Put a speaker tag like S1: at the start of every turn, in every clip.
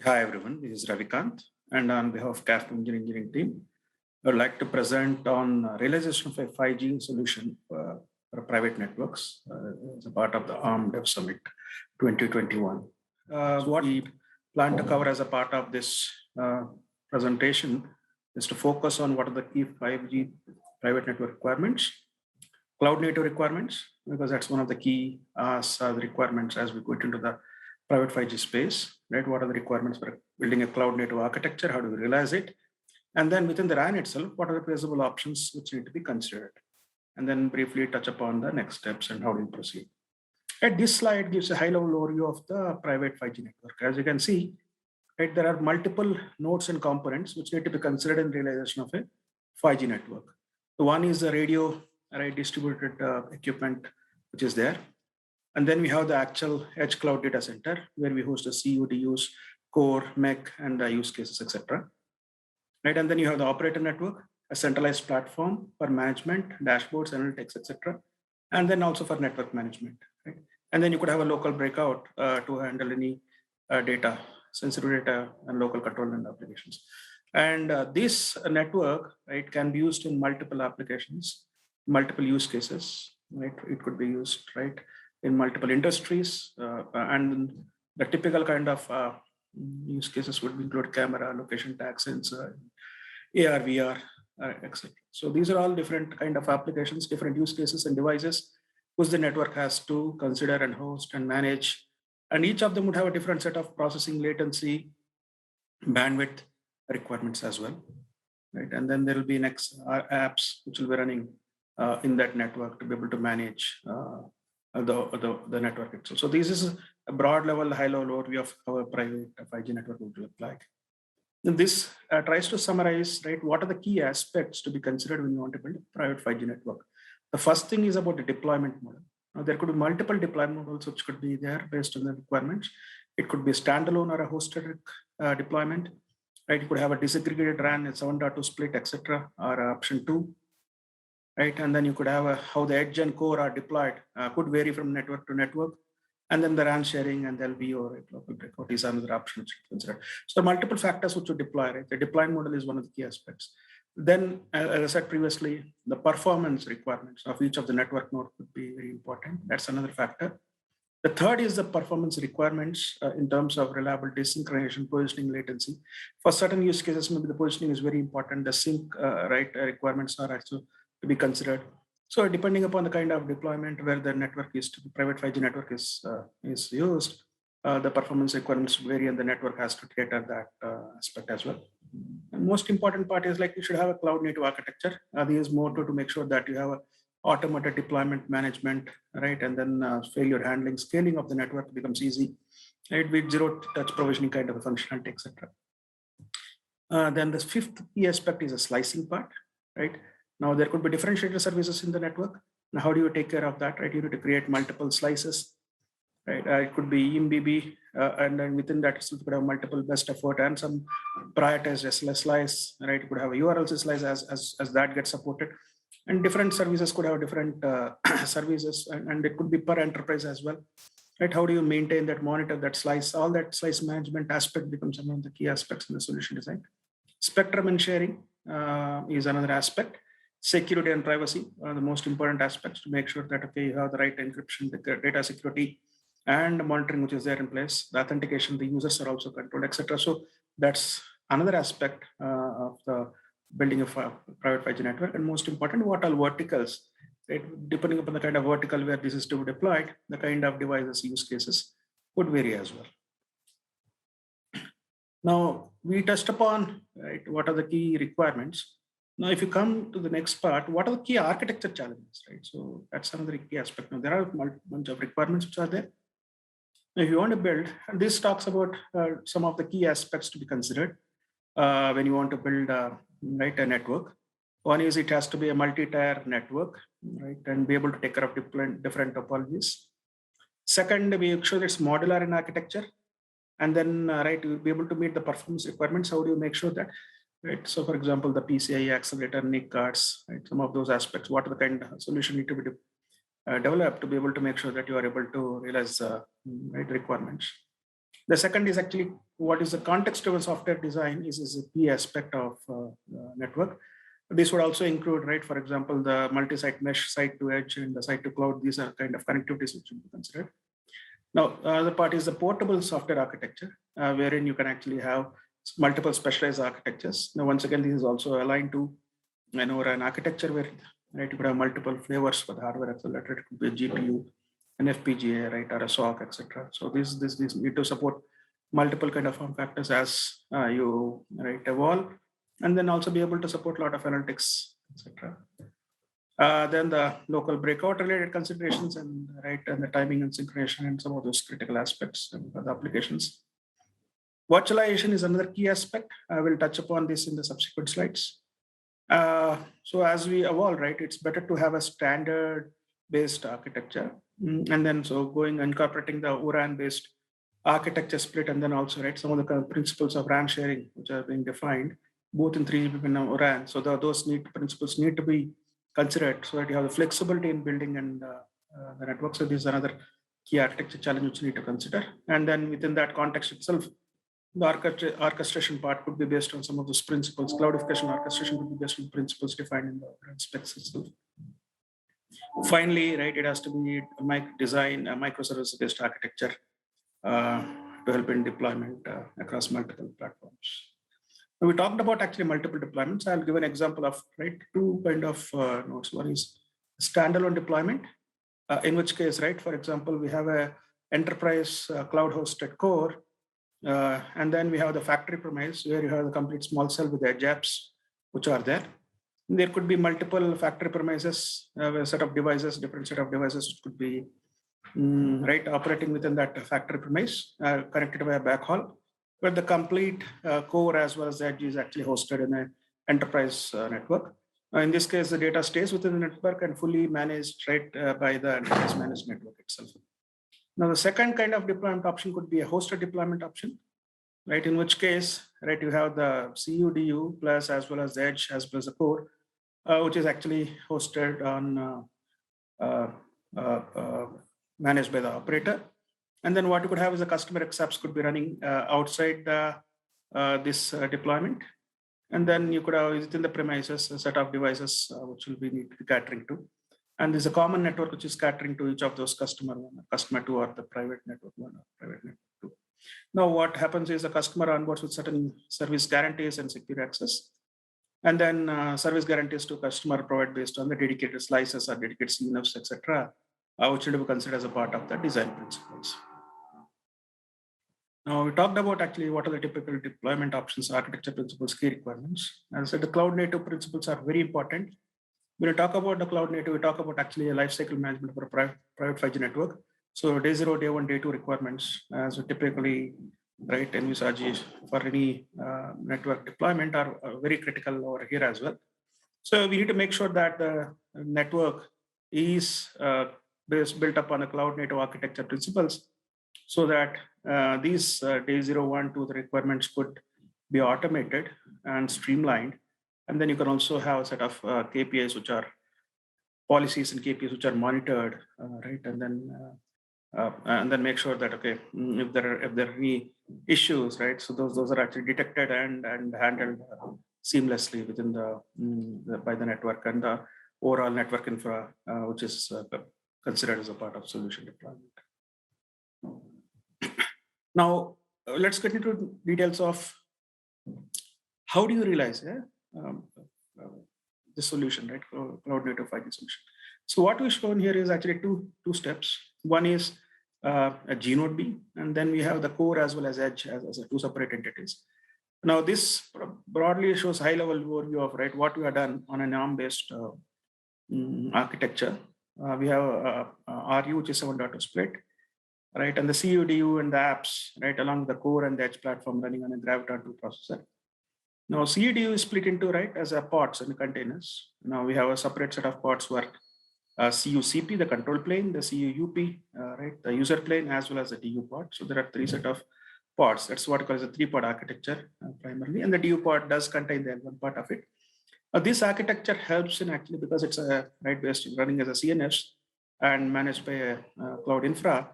S1: Hi everyone, this is Ravikant, and on behalf of CAF engineering team, I would like to present on realization of a 5G solution for private networks as a part of the ARM Dev Summit 2021. What we plan to cover as a part of this presentation is to focus on what are the key 5G private network requirements, cloud native requirements, because that's one of the key requirements as we go into the private 5G space, right? What are the requirements for building a cloud native architecture? How do we realize it? And then within the RAN itself, what are the feasible options which need to be considered? And then briefly touch upon the next steps and how do we proceed. Right, this slide gives a high-level overview of the private 5G network. As you can see, right, there are multiple nodes and components which need to be considered in realization of a 5G network. The one is the radio, right, distributed equipment which is there. And then we have the actual edge cloud data center where we host the CUDUs, core, MEC, and use cases, etc. Right, and then you have the operator network, a centralized platform for management, dashboards, analytics, etc. And then also for network management. Right? And then you could have a local breakout to handle any data, sensitive data, and local control and applications. And this network, right, can be used in multiple applications, multiple use cases. Right, it could be used, right, in multiple industries, and the typical kind of use cases would include camera, location tag sensor, AR, VR, etc. So these are all different kind of applications, different use cases and devices which the network has to consider and host and manage. And each of them would have a different set of processing latency, bandwidth requirements as well. Right? And then there will be next apps which will be running in that network to be able to manage the network itself. So this is a broad level, high level overview of how a private 5G network would look like. And this tries to summarize, right, what are the key aspects to be considered when you want to build a private 5G network. The first thing is about the deployment model. Now, there could be multiple deployment models which could be there based on the requirements. It could be a standalone or a hosted deployment. Right, you could have a disaggregated RAN, a 7.2 split, etc., or option 2. Right, and then you could have how the edge and core are deployed could vary from network to network. And then the RAN sharing and LB or local breakout is another option which you consider. So multiple factors which you deploy, right? The deployment model is one of the key aspects. Then, as I said previously, the performance requirements of each of the network node could be very important. That's another factor. The third is the performance requirements in terms of reliability, synchronization, positioning, latency. For certain use cases, maybe the positioning is very important. The sync requirements are also to be considered. So depending upon the kind of deployment where the network is to the private 5G network is used, the performance requirements vary and the network has to cater that aspect as well. And most important part is like you should have a cloud native architecture. There is more to make sure that you have a automated deployment management, right? And then failure handling, scaling of the network becomes easy, right? With zero touch provisioning kind of a functionality, etc. Then the fifth key aspect is a slicing part, right? Now there could be differentiated services in the network. Now, how do you take care of that, right? You need to create multiple slices, right? It could be EMBB, and then within that, you could have multiple best effort and some prioritized SLS slice, right? You could have a URL slice as that gets supported. And different services could have different services, and it could be per enterprise as well, right? How do you maintain that, monitor that slice? All that slice management aspect becomes one of the key aspects in the solution design. Spectrum and sharing is another aspect. Security and privacy are the most important aspects to make sure that okay, you have the right encryption, the data security, and monitoring which is there in place. The authentication, the users are also controlled, etc. So that's another aspect of the building of a private 5G network. And most important, what all verticals, right? Depending upon the kind of vertical where this is to be deployed, the kind of devices, use cases would vary as well. Now, we touched upon, right, what are the key requirements. Now, if you come to the next part, what are the key architecture challenges, right? So that's another key aspect. Now, there are a bunch of requirements which are there. Now, if you want to build, and this talks about some of the key aspects to be considered when you want to build right, a network. One is it has to be a multi-tier network, right, and be able to take care of different topologies. Second, make sure it's modular in architecture. And then, right, you'll be able to meet the performance requirements. How do you make sure that, right? So, for example, the PCIe accelerator, NIC cards, right? Some of those aspects. What are the kind of solution need to be developed to be able to make sure that you are able to realize right requirements. The second is actually what is the context-driven software design is a key aspect of network. This would also include, right, for example, the multi-site mesh, site to edge, and the site to cloud. These are kind of connectivities which should be considered. Now, the part is the portable software architecture, wherein you can actually have multiple specialized architectures. Now, once again, this is also aligned to an architecture where, right, you could have multiple flavors for the hardware accelerator. It could be a GPU, an FPGA, right, or a SOC, etc. So these need to support multiple kind of form factors as you evolve, and then also be able to support a lot of analytics, etc. Then the local breakout related considerations and the timing and synchronization and some of those critical aspects of the applications. Virtualization is another key aspect. I will touch upon this in the subsequent slides. So as we evolve, right, it's better to have a standard based architecture, and then so incorporating the ORAN based architecture split, and then also some of the principles of RAN sharing which are being defined both in 3GPP and ORAN. So those principles need to be considered so that you have the flexibility in building and the network. So this is another key architecture challenge which you need to consider. And then within that context itself, the orchestration part could be based on some of those principles. Cloudification orchestration could be based on principles defined in the specs itself. Finally, right, it has to be a microservice-based architecture to help in deployment across multiple platforms. Now, we talked about actually multiple deployments. I'll give an example of two kind of nodes. One is standalone deployment, in which case, right, for example, we have a enterprise cloud-hosted core. And then we have the factory premise where you have the complete small cell with edge apps, which are there. And there could be multiple factory premises, a set of devices, different set of devices, which could be operating within that factory premise, connected by a backhaul, where the complete core as well as the edge is actually hosted in an enterprise network. In this case, the data stays within the network and fully managed by the enterprise managed network itself. Now, the second kind of deployment option could be a hosted deployment option, right? In which case, right, you have the CUDU plus as well as the edge as well as the core, which is actually hosted on managed by the operator. And then what you could have is the customer XApps could be running outside this deployment. And then you could have within the premises a set of devices which will be catering to. And there's a common network which is catering to each of those customer 2, or the private network 1 or private network 2. Now, what happens is the customer onboards with certain service guarantees and secure access. And then service guarantees to customer provide based on the dedicated slices or dedicated CNFs, etc., which will be considered as a part of the design principles. Now, we talked about actually what are the typical deployment options, architecture principles, key requirements. As I said, the cloud native principles are very important. When we talk about the cloud native, we talk about actually a lifecycle management for a private 5G network. So day 0, day 1, day 2 requirements, as we typically envisage for any network deployment are very critical over here as well. So we need to make sure that the network is built upon the cloud native architecture principles, so that these day 0, 1, 2, the requirements could be automated and streamlined. And then you can also have a set of KPIs, which are policies and KPIs, which are monitored, right? And then make sure that if there are any issues, right? So those are actually detected and handled seamlessly within by the network and the overall network infra, which is considered as a part of solution deployment. Now, let's get into details of how do you realize the solution, right? Cloud native 5G solution. So what we've shown here is actually two steps. One is a GNodeB, and then we have the core as well as edge as two separate entities. Now, this broadly shows high-level overview of what we have done on an ARM-based architecture. We have RU, which is 7.2 split, right, and the CUDU and the apps, right, along the core and the edge platform running on a Graviton 2 processor. Now, CUDU is split into as a pods and containers. Now we have a separate set of pods where CUCP, the control plane, the CUUP, right, the user plane, as well as the DU pod. So there are 3 set of pods. That's what calls a 3-pod architecture primarily, and the DU pod does contain the L1 part of it. This architecture helps in actually because it's based running as a CNFs and managed by a cloud infra.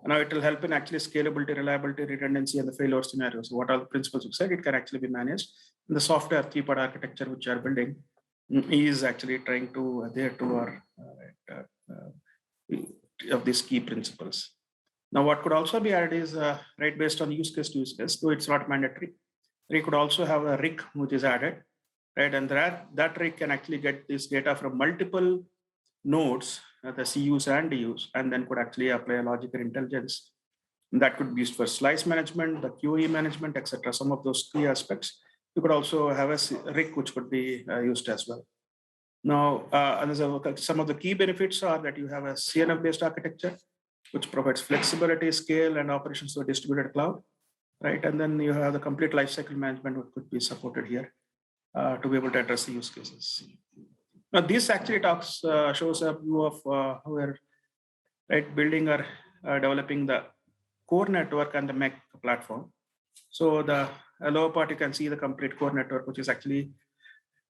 S1: Now it will help in actually scalability, reliability, redundancy, and the failure scenarios. So what are the principles you said? It can actually be managed. And the software three-part architecture which you are building is actually trying to adhere to our of these key principles. Now, what could also be added is right based on use case to use case, though it's not mandatory. We could also have a RIC which is added, right? And that RIC can actually get this data from multiple nodes, the CUs and DUs, and then could actually apply a logical intelligence that could be used for slice management, the QoE management, etc. Some of those key aspects. You could also have a RIC which could be used as well. Now, some of the key benefits are that you have a CNF-based architecture, which provides flexibility, scale, and operations to a distributed cloud, right? And then you have the complete lifecycle management, which could be supported here to be able to address the use cases. Now, this actually shows a view of how we're building or developing the core network and the MEC platform. So the lower part, you can see the complete core network, which is actually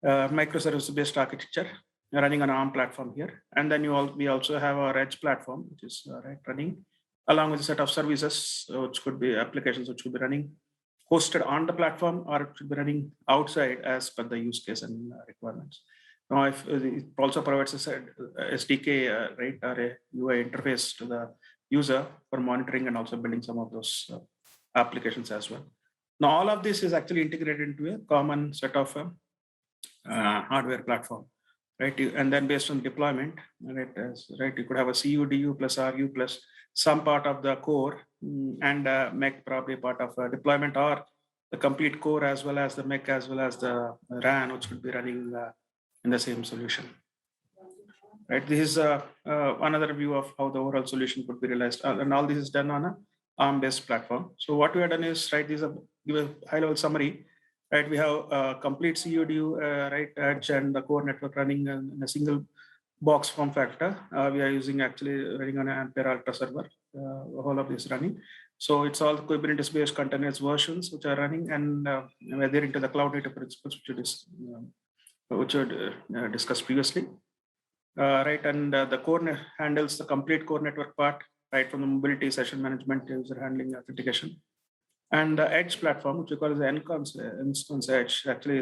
S1: microservice-based architecture running on ARM platform here. And then we also have our edge platform, which is running along with a set of services, which could be applications which could be running hosted on the platform or it should be running outside as per the use case and requirements. Now, if it also provides a SDK, or a UI interface to the user for monitoring and also building some of those applications as well. Now, all of this is actually integrated into a common set of hardware platform, right? And then based on deployment, you could have a CU/DU plus RU plus some part of the core and MEC probably part of deployment, or the complete core as well as the MEC as well as the RAN, which could be running in the same solution. Right. This is another view of how the overall solution could be realized, and all this is done on a ARM-based platform. So what we have done is give a high-level summary. Right, we have a complete CU/DU, edge and the core network running in a single box form factor. We are using actually running on an Ampere Altra server. All of this running. So it's all Kubernetes-based containers versions which are running, and we're there into the cloud native principles which were discussed previously. And the core handles the complete core network part, right from the mobility, session management, user handling, authentication. And the edge platform, which we call the Instance Edge, actually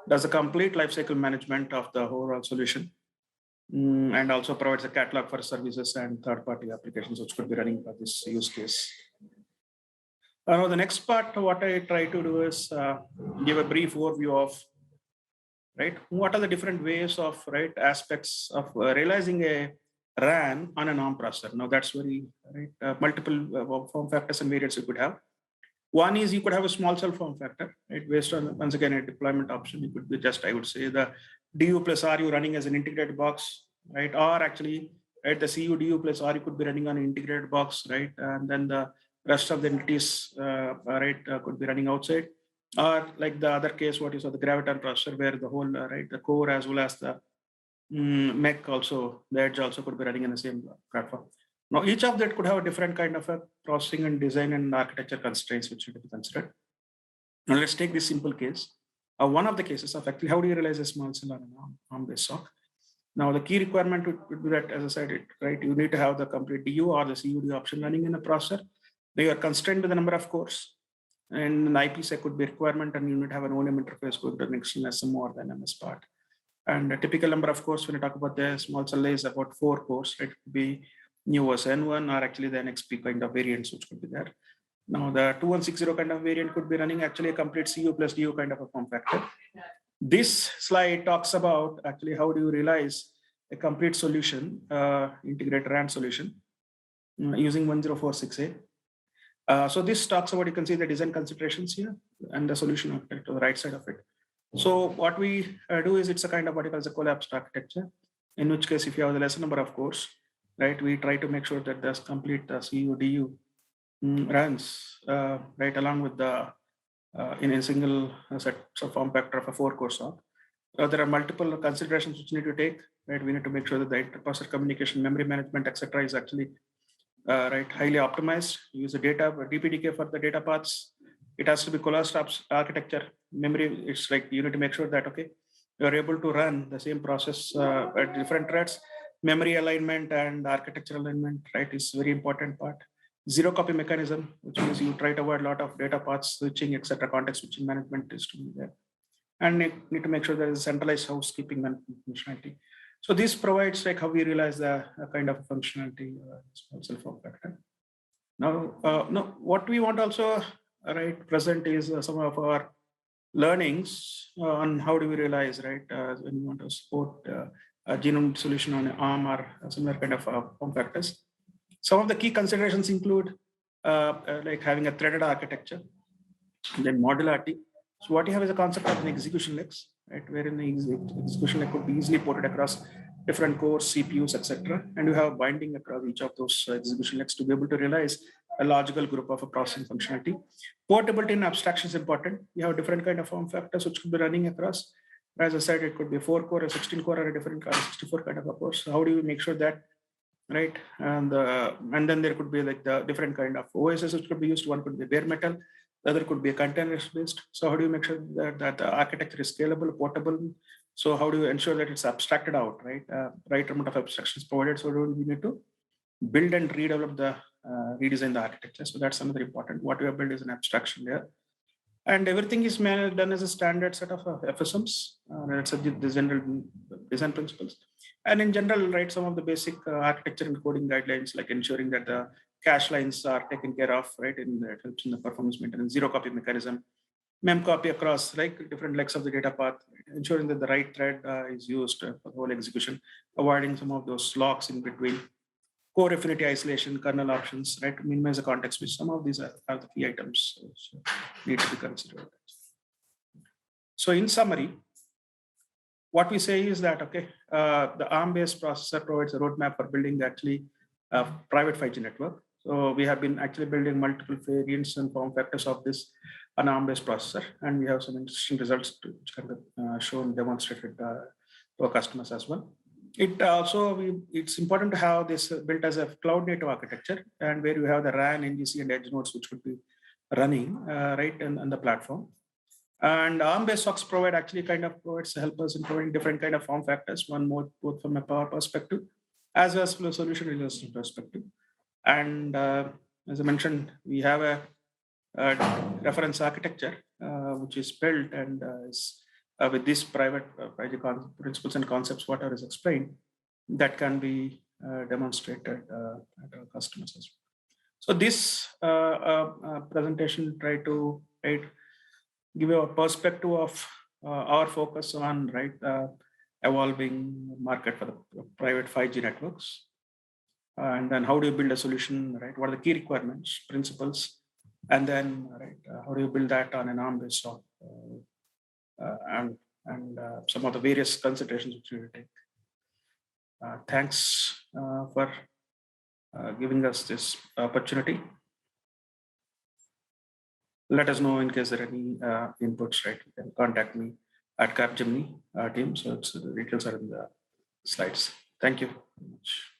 S1: does a complete lifecycle management of the overall solution, and also provides a catalog for services and third-party applications which could be running for this use case. Now, the next part, what I try to do is give a brief overview of what are the different ways of aspects of realizing a RAN on an ARM processor. Now that's very multiple form factors and variants you could have. One is you could have a small cell form factor, based on once again a deployment option. It could be just, I would say, the DU plus RU running as an integrated box, or actually the CU/DU plus RU could be running on an integrated box, and then the rest of the entities could be running outside. Or like the other case, what you saw, the Graviton processor, where the whole the core as well as the MEC also, the edge also could be running in the same platform. Now, each of that could have a different kind of a processing and design and architecture constraints which should be considered. Now, let's take this simple case. One of the cases of actually how do you realize a small cell on an ARM-based SoC? Now, the key requirement would be that, as I said, you need to have the complete DU or the CU/DU option running in a processor. They are constrained to the number of cores. And an IPsec could be a requirement, and you need to have an ONM interface with the next SM or the NMS part. And a typical number of cores when you talk about the small cell is about 4 cores. It could be NUOS N1 or actually the NXP kind of variants which could be there. Now the 2160 kind of variant could be running actually a complete CU plus DU kind of a form factor. This slide talks about actually how do you realize a complete solution, integrated RAN solution using 1046A. So this talks about, you can see the design considerations here and the solution architecture to the right side of it. So what we do is it's a kind of what it calls a collapsed architecture, in which case if you have the lesser number of cores, we try to make sure that there's complete CU/DU runs along with the in a single set of form factor of a 4-core SoC. There are multiple considerations which you need to take. We need to make sure that the inter-processor communication, memory management, etc., is actually highly optimized. Use the data DPDK for the data paths. It has to be collapsed architecture. Memory, it's like you need to make sure that you are able to run the same process at different threads. memory alignment and architecture alignment, right, is very important part. Zero copy mechanism, which means you try to avoid a lot of data paths switching, etc. Context switching management is to be there. And need to make sure there is centralized housekeeping functionality. So this provides like how we realize the kind of functionality form factor. Now, what we want also present is some of our learnings on how do we realize when we want to support a genome solution on an ARM or similar kind of form factors. Some of the key considerations include like having a threaded architecture, then modularity. So what you have is a concept of an execution legs, right, wherein the execution leg could be easily ported across different cores, CPUs, etc. And you have binding across each of those execution legs to be able to realize a logical group of a processing functionality. Portability and abstraction is important. You have different kind of form factors which could be running across. As I said, it could be 4-core, a 16-core, or a different kind of 64 kind of a core. So how do you make sure that, right? And then there could be like the different kind of OSs which could be used. One could be bare metal, the other could be a container based. So how do you make sure that the architecture is scalable, portable? So how do you ensure that it's abstracted out, right? Right amount of abstractions provided. So we need to build and redevelop the redesign the architecture. So that's another important. What we have built is an abstraction layer. And everything is done as a standard set of FSMs. That's the general design principles. And in general, right, some of the basic architecture and coding guidelines, like ensuring that the cache lines are taken care of, right, it helps in the performance maintenance, zero copy mechanism, mem copy across like different legs of the data path, right, ensuring that the right thread is used for the whole execution, avoiding some of those locks in between, core affinity isolation, kernel options, right, to minimize the context switch. Some of these are the key items so need to be considered. So in summary, what we say is that, okay, the ARM-based processor provides a roadmap for building actually a private 5G network. So we have been actually building multiple variants and form factors of this an ARM-based processor, and we have some interesting results which can be shown, demonstrated to our customers as well. It's important to have this built as a cloud native architecture, and where you have the RAN, NGC, and edge nodes which could be running right on the platform. And ARM-based SOCs provides help us in providing different kind of form factors, one more both from a power perspective as well as from a solution resolution perspective. And as I mentioned, we have a reference architecture which is built and is with these private principles and concepts, whatever is explained, that can be demonstrated at our customers as well. So this presentation try to give you a perspective of our focus on evolving market for the private 5G networks, and then how do you build a solution, right? What are the key requirements, principles, and then how do you build that on an ARM-based SOC, and some of the various considerations which we will take. Thanks for giving us this opportunity. Let us know in case there are any inputs, right? You can contact me at Capgemini team. So the details are in the slides. Thank you very much.